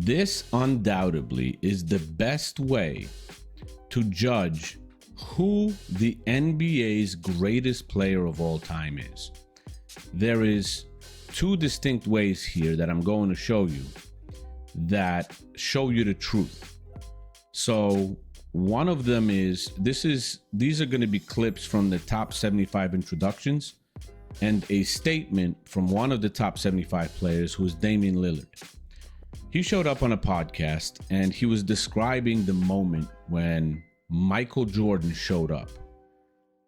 This undoubtedly is the best way to judge who the NBA's greatest player of all time is. There is two distinct ways here that I'm going to show you that show you the truth. So one of them is these are going to be clips from the top 75 introductions and a statement from one of the top 75 players, who is Damian Lillard. He showed up on a podcast and he was describing the moment when Michael Jordan showed up.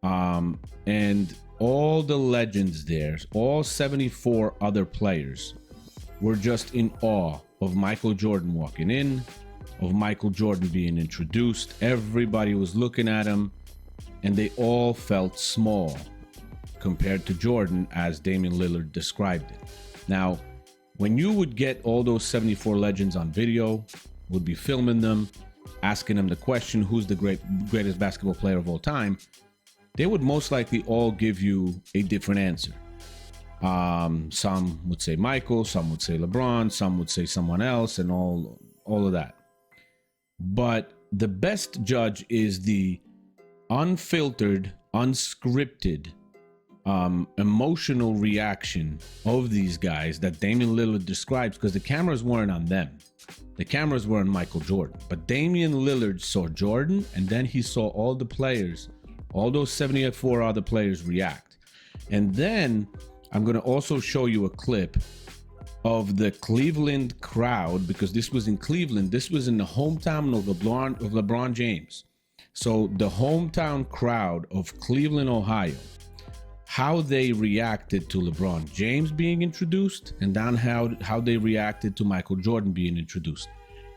And all the legends there, all 74 other players, were just in awe of Michael Jordan walking in, of Michael Jordan being introduced. Everybody was looking at him, and they all felt small compared to Jordan, as Damian Lillard described it. Now, when you would get all those 74 legends on video, would be filming them, asking them the question, who's the greatest basketball player of all time, they would most likely all give you a different answer. Some would say Michael, some would say LeBron, some would say someone else, and all of that. But the best judge is the unfiltered, unscripted, emotional reaction of these guys that Damian Lillard describes, because the cameras weren't on them. The cameras were on Michael Jordan. But Damian Lillard saw Jordan, and then he saw all the players, all those 74 other players react. And then I'm going to also show you a clip of the Cleveland crowd, because this was in Cleveland. This was in the hometown of LeBron James. So the hometown crowd of Cleveland, Ohio, how they reacted to LeBron James being introduced, and then how they reacted to Michael Jordan being introduced.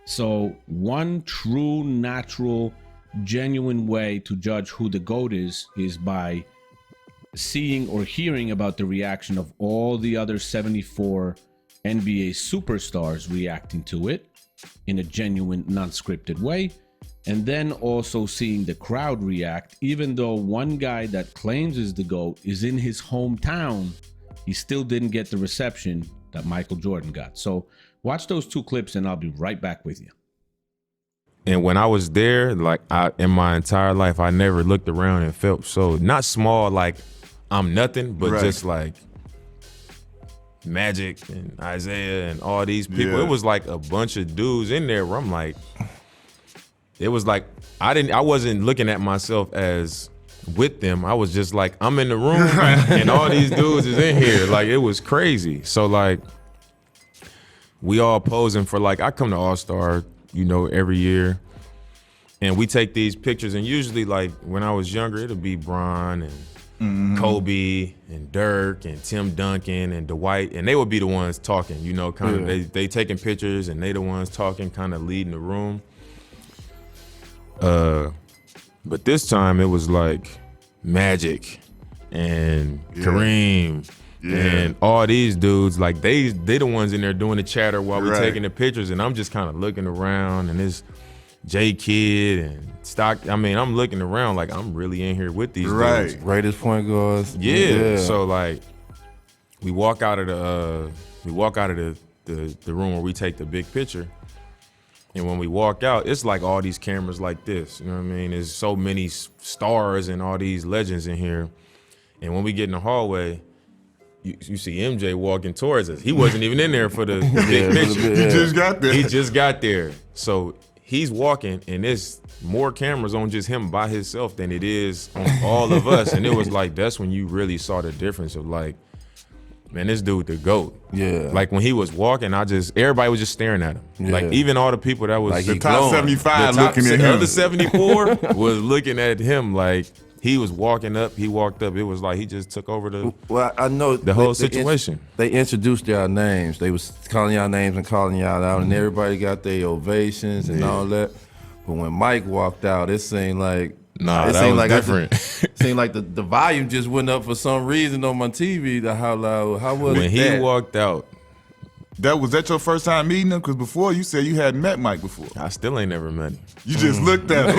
So one true, natural, genuine way to judge who the GOAT is by seeing or hearing about the reaction of all the other 74 NBA superstars reacting to it in a genuine, non-scripted way. And then also seeing the crowd react. Even though one guy that claims is the GOAT is in his hometown, he still didn't get the reception that Michael Jordan got. So watch those two clips and I'll be right back with you. And when I was there, in my entire life, I never looked around and felt so, not small, like I'm nothing, but just like Magic and Isaiah and all these people. It was like a bunch of dudes in there where I'm like, it was like I wasn't looking at myself as with them. I was just like, I'm in the room and all these dudes is in here. Like, it was crazy. So like, we all posing for, like, I come to All-Star, every year, and we take these pictures. And usually, like, when I was younger, it'll be Bron and Kobe and Dirk and Tim Duncan and Dwight, and they would be the ones talking, kind of they taking pictures and they the ones talking, kind of leading the room. But this time it was like Magic and Kareem and all these dudes, like they the ones in there doing the chatter while we taking the pictures, and I'm just kind of looking around, and this J Kidd and Stock. I mean, I'm looking around like I'm really in here with these dudes. Greatest point guards. Yeah. So like, we walk out of the room where we take the big picture. And when we walk out, it's like all these cameras like this. You know what I mean? There's so many stars and all these legends in here. And when we get in the hallway, you see MJ walking towards us. He wasn't even in there for the big picture. He just got there. He just got there. So he's walking, and there's more cameras on just him by himself than it is on all of us. And it was like, that's when you really saw the difference of like, man, this dude the GOAT. Yeah. Like when he was walking, everybody was just staring at him. Yeah. Like even all the people that was like the top 75 looking at him. The other 74 was looking at him like he was walking up. He walked up. It was like he just took over I know the whole situation. They introduced y'all names. They was calling y'all names and calling y'all out, and everybody got their ovations and all that. But when Mike walked out, it seemed like that was like different. Seemed like the volume just went up for some reason on my TV. How loud? How was when he walked out? Was that your first time meeting him? Because before you said you hadn't met Mike before. I still ain't never met him. You just looked at him.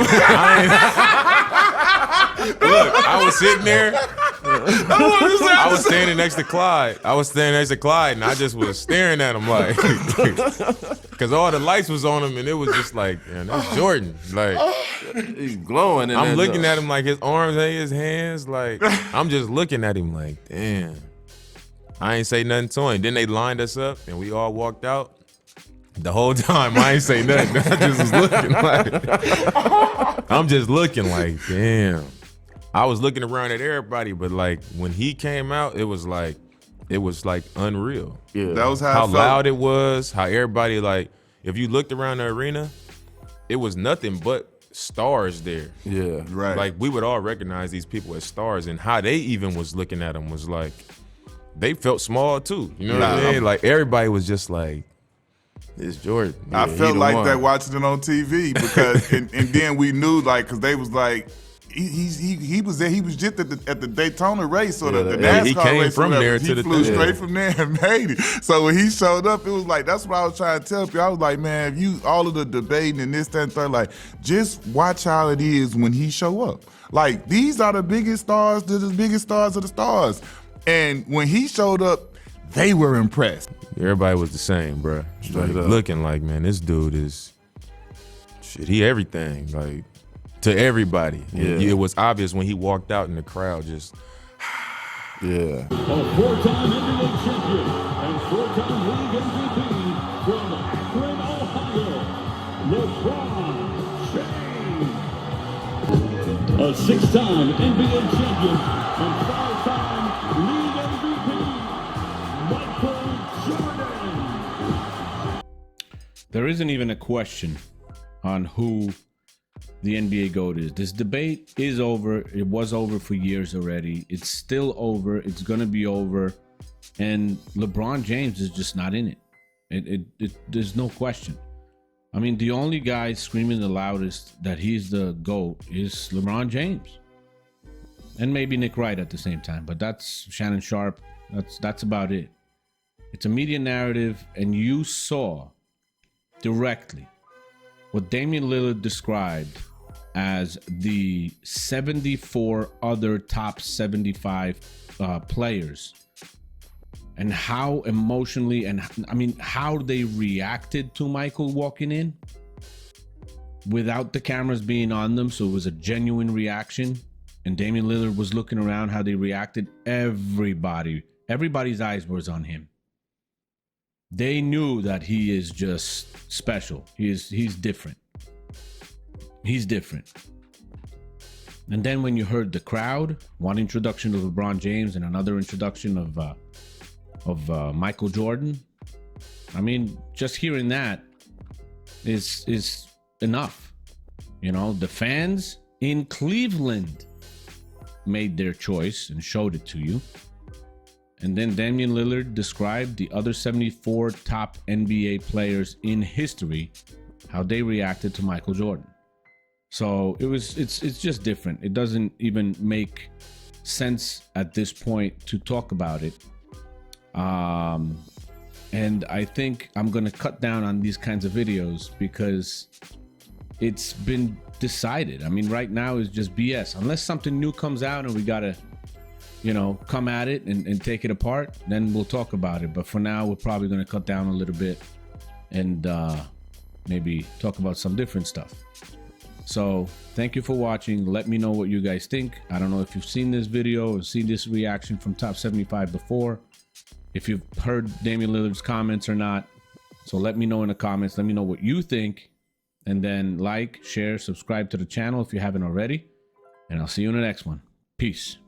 Look, I was sitting there I was standing next to Clyde. And I just was staring at him like, because all the lights was on him, and it was just like, man, that's Jordan. Like, He's glowing. I'm looking at him like his arms and his hands. Like, I'm just looking at him like, damn. I ain't say nothing to him. Then they lined us up, and we all walked out. The whole time, I ain't say nothing. I just was looking like, I'm just looking like, damn. I was looking around at everybody, but like when he came out, it was like unreal. Yeah. That was how How it felt. loud it was, how everybody, like, if you looked around the arena, it was nothing but stars there. Yeah. Right. Like, we would all recognize these people as stars, and how they even was looking at them was like, they felt small too. You know what I mean? Like, everybody was just like, it's Jordan. I Yeah, felt he the like one. that watching it on TV because, and then we knew, like, because they was like, he was there. He was just at the Daytona race or the Yeah, NASCAR he came race. from or whatever. there He to the flew thing. straight from there and made it. So when he showed up, it was like, that's what I was trying to tell people. I was like, man, if you all of the debating and this, that, and third, like, just watch how it is when he show up. Like, these are the biggest stars. They're the biggest stars of the stars. And when he showed up, they were impressed. Everybody was the same, bro. Straight Like, up. looking like, man, this dude is shit. He everything, like, to everybody. Yeah. It was obvious when he walked out in the crowd. Just Yeah. A four-time NBA champion and four-time league MVP from Akron, Ohio, LeBron James. A six-time NBA champion and five-time league MVP, Michael Jordan. There isn't even a question on who the NBA GOAT is. This debate is over. It was over for years already. It's still over. It's going to be over. And LeBron James is just not in it. There's no question. I mean, the only guy screaming the loudest that he's the GOAT is LeBron James. And maybe Nick Wright at the same time. But that's Shannon Sharp. That's about it. It's a media narrative. And you saw directly what Damian Lillard described as the 74 other top 75 players, and how emotionally and how they reacted to Michael walking in without the cameras being on them. So it was a genuine reaction, and Damian Lillard was looking around how they reacted. Everybody's eyes was on him. They knew that he is just special. He's different. He's different. And then when you heard the crowd, one introduction of LeBron James and another introduction of Michael Jordan, I mean, just hearing that is enough. You know, the fans in Cleveland made their choice and showed it to you. And then Damian Lillard described the other 74 top NBA players in history, how they reacted to Michael Jordan. So it's just different. It doesn't even make sense at this point to talk about it. And I think I'm going to cut down on these kinds of videos because it's been decided. I mean, right now is just BS. Unless something new comes out and we got to, come at it and take it apart, then we'll talk about it. But for now, we're probably going to cut down a little bit and maybe talk about some different stuff. So thank you for watching. Let me know what you guys think. I don't know if you've seen this video or seen this reaction from Top 75 before, if you've heard Damian Lillard's comments or not. So let me know in the comments. Let me know what you think. And then like, share, subscribe to the channel if you haven't already. And I'll see you in the next one. Peace.